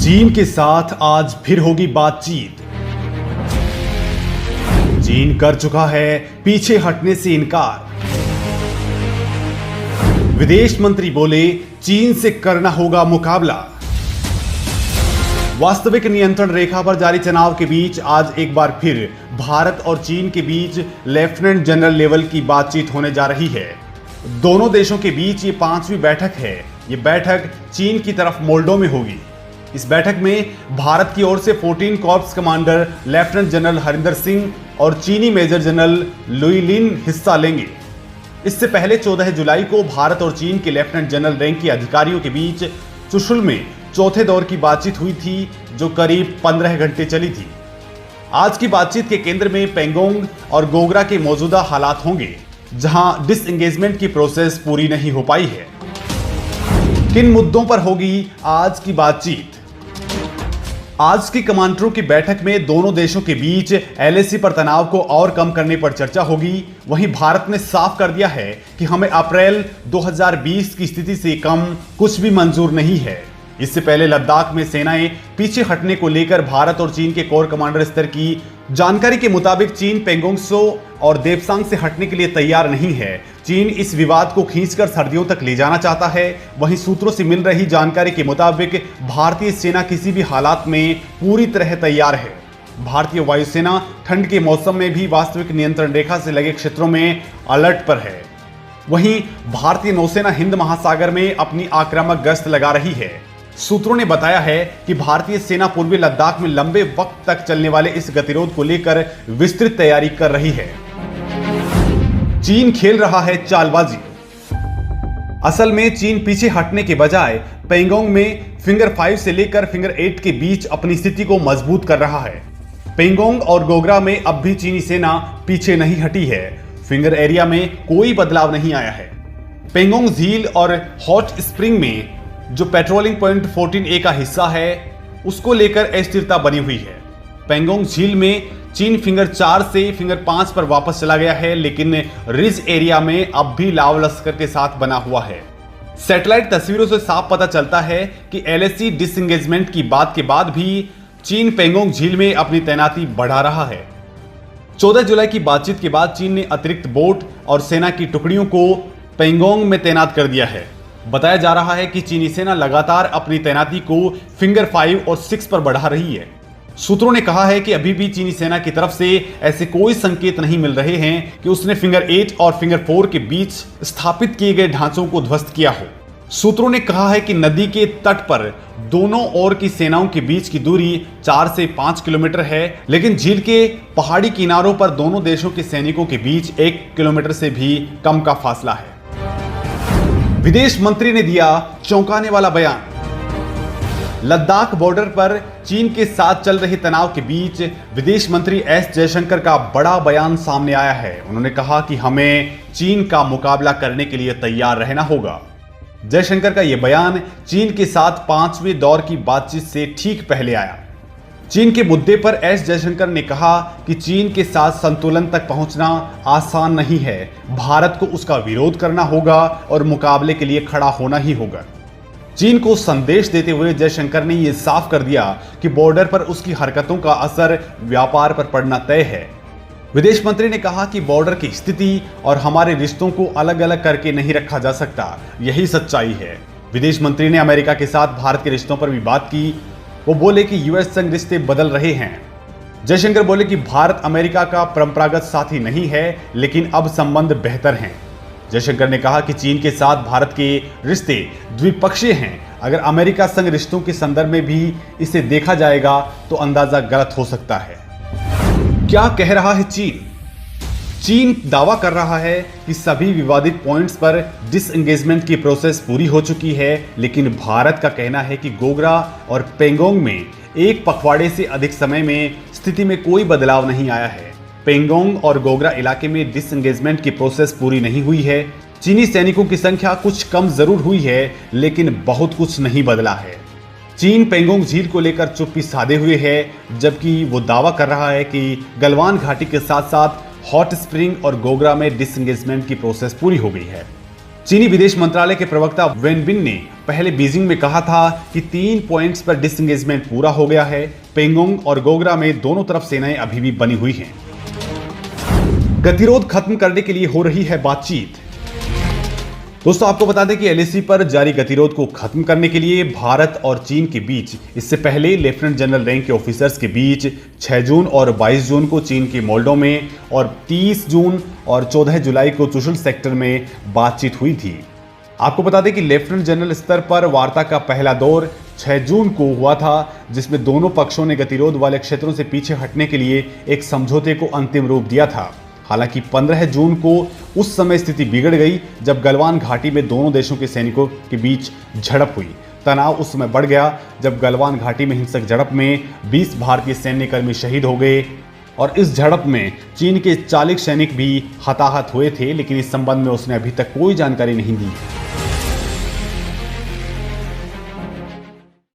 चीन के साथ आज फिर होगी बातचीत। चीन कर चुका है पीछे हटने से इनकार। विदेश मंत्री बोले चीन से करना होगा मुकाबला। वास्तविक नियंत्रण रेखा पर जारी तनाव के बीच आज एक बार फिर भारत और चीन के बीच लेफ्टिनेंट जनरल लेवल की बातचीत होने जा रही है। दोनों देशों के बीच ये 5वीं बैठक है। ये बैठक चीन की तरफ मोल्डो में होगी। इस बैठक में भारत की ओर से 14 corps commander lieutenant general Harinder Singh और चीनी मेजर जनरल लुई लिन हिस्सा लेंगे। इससे पहले 14 जुलाई को भारत और चीन के लेफ्टिनेंट जनरल रैंक के अधिकारियों के बीच चुशुल में चौथे दौर की बातचीत हुई थी, जो करीब 15 घंटे चली थी। आज की बातचीत के केंद्र में पेंगोंग और गोगरा के मौजूदा हालात होंगे, जहां डिसएंगेजमेंट की प्रोसेस पूरी नहीं हो पाई है। किन मुद्दों पर होगी आज की बातचीत? आज की कमांडरों की बैठक में दोनों देशों के बीच एलएसी पर तनाव को और कम करने पर चर्चा होगी। वहीं भारत ने साफ कर दिया है कि हमें अप्रैल 2020 की स्थिति से कम कुछ भी मंजूर नहीं है। इससे पहले लद्दाख में सेनाएं पीछे हटने को लेकर भारत और चीन के कोर कमांडर स्तर की जानकारी के मुताबिक चीन पेंगोंग त्सो और देपसांग से हटने के लिए तैयार नहीं है। चीन इस विवाद को खींचकर सर्दियों तक ले जाना चाहता है। वहीं सूत्रों से मिल रही जानकारी के मुताबिक भारतीय सेना किसी भी हालात में पूरी तरह तैयार है। भारतीय वायुसेना ठंड के मौसम में भी वास्तविक नियंत्रण रेखा से लगे क्षेत्रों में अलर्ट पर है। वहीं भारतीय नौसेना हिंद महासागर में अपनी आक्रामक गश्त लगा रही है। सूत्रों ने बताया है कि भारतीय सेना पूर्वी लद्दाख में लंबे वक्त तक चलने वाले इस गतिरोध को लेकर विस्तृत तैयारी कर रही है। चीन खेल रहा है चालबाजी। असल में चीन पीछे हटने के बजाय पेंगोंग में फिंगर 5 से लेकर फिंगर 8 के बीच अपनी स्थिति को मजबूत कर रहा है। पेंगोंग और गोगरा में अब भी चीनी सेना पीछे नहीं हटी है। फिंगर एरिया में कोई बदलाव नहीं आया है। पेंगोंग झील और हॉट स्प्रिंग में जो पेट्रोलिंग पॉइंट 14A का हिस्सा है, उसको लेकर अस्थिरता बनी हुई है। पेंगोंग झील में चीन फिंगर 4 से फिंगर 5 पर वापस चला गया है, लेकिन रिज एरिया में अब भी लाव लश्कर के साथ बना हुआ है। सैटेलाइट तस्वीरों से साफ पता चलता है कि एलएसी डिसएंगेजमेंट की बात के बाद भी चीन पेंगोंग झील में अपनी तैनाती बढ़ा रहा है। 14 जुलाई की बातचीत के बाद चीन ने अतिरिक्त बोट और सेना की टुकड़ियों को पेंगोंग में तैनात कर दिया है। बताया जा रहा है कि चीनी सेना लगातार अपनी तैनाती को फिंगर 5 और 6 पर बढ़ा रही है। सूत्रों ने कहा है कि अभी भी चीनी सेना की तरफ से ऐसे कोई संकेत नहीं मिल रहे हैं कि उसने फिंगर 8 और फिंगर 4 के बीच स्थापित किए गए ढांचों को ध्वस्त किया हो। सूत्रों ने कहा है कि नदी के तट पर दोनों ओर की सेनाओं के बीच की दूरी 4 से 5 किलोमीटर है, लेकिन झील के पहाड़ी किनारों पर दोनों देशों के सैनिकों के बीच 1 किलोमीटर से भी कम का फासला है। विदेश मंत्री ने दिया चौंकाने वाला बयान। लद्दाख बॉर्डर पर चीन के साथ चल रहे तनाव के बीच विदेश मंत्री एस जयशंकर का बड़ा बयान सामने आया है। उन्होंने कहा कि हमें चीन का मुकाबला करने के लिए तैयार रहना होगा। जयशंकर का यह बयान चीन के साथ 5वें दौर की बातचीत से ठीक पहले आया। चीन के मुद्दे पर एस जयशंकर ने कहा कि चीन के साथ संतुलन तक पहुंचना आसान नहीं है। भारत को उसका विरोध करना होगा और मुकाबले के लिए खड़ा होना ही होगा। चीन को संदेश देते हुए जयशंकर ने यह साफ कर दिया कि बॉर्डर पर उसकी हरकतों का असर व्यापार पर पड़ना तय है। विदेश मंत्री ने कहा कि बॉर्डर की स्थिति और हमारे रिश्तों को अलग अलग करके नहीं रखा जा सकता। यही सच्चाई है। विदेश मंत्री ने अमेरिका के साथ भारत के रिश्तों पर भी बात की। वो बोले कि यूएस संग रिश्ते बदल रहे हैं। जयशंकर बोले कि भारत अमेरिका का परंपरागत साथी नहीं है, लेकिन अब संबंध बेहतर हैं। जयशंकर ने कहा कि चीन के साथ भारत के रिश्ते द्विपक्षीय हैं। अगर अमेरिका संग रिश्तों के संदर्भ में भी इसे देखा जाएगा तो अंदाजा गलत हो सकता है। क्या कह रहा है चीन? चीन दावा कर रहा है कि सभी विवादित पॉइंट्स पर डिसएंगेजमेंट की प्रोसेस पूरी हो चुकी है, लेकिन भारत का कहना है कि गोगरा और पेंगोंग में एक पखवाड़े से अधिक समय में स्थिति में कोई बदलाव नहीं आया है। पेंगोंग और गोगरा इलाके में डिसएंगेजमेंट की प्रोसेस पूरी नहीं हुई है। चीनी सैनिकों की संख्या कुछ कम जरूर हुई है, लेकिन बहुत कुछ नहीं बदला है। चीन पेंगोंग झील को लेकर चुप्पी साधे हुए है, जबकि वो दावा कर रहा है कि गलवान घाटी के साथ साथ हॉट स्प्रिंग और गोगरा में डिसएंगेजमेंट की प्रोसेस पूरी हो गई है। चीनी विदेश मंत्रालय के प्रवक्ता वेन बिन ने पहले बीजिंग में कहा था कि 3 पॉइंट्स पर डिसएंगेजमेंट पूरा हो गया है। पेंगोंग और गोगरा में दोनों तरफ सेनाएं अभी भी बनी हुई हैं। गतिरोध खत्म करने के लिए हो रही है बातचीत। दोस्तों, आपको बता दें कि एलएसी पर जारी गतिरोध को खत्म करने के लिए भारत और चीन के बीच इससे पहले लेफ्टिनेंट जनरल रैंक के ऑफिसर्स के बीच 6 जून और 22 जून को चीन के मोल्डो में और 30 जून और 14 जुलाई को चुशुल सेक्टर में बातचीत हुई थी। आपको बता दें कि लेफ्टिनेंट जनरल स्तर पर वार्ता का पहला दौर 6 जून को हुआ था, जिसमें दोनों पक्षों ने गतिरोध वाले क्षेत्रों से पीछे हटने के लिए एक समझौते को अंतिम रूप दिया था। हालांकि 15 जून को उस समय स्थिति बिगड़ गई जब गलवान घाटी में दोनों देशों के सैनिकों के बीच झड़प हुई। तनाव उस समय बढ़ गया जब गलवान घाटी में हिंसक झड़प में 20 भारतीय सैन्यकर्मी शहीद हो गए और इस झड़प में चीन के 40 सैनिक भी हताहत हुए थे, लेकिन इस संबंध में उसने अभी तक कोई जानकारी नहीं दी।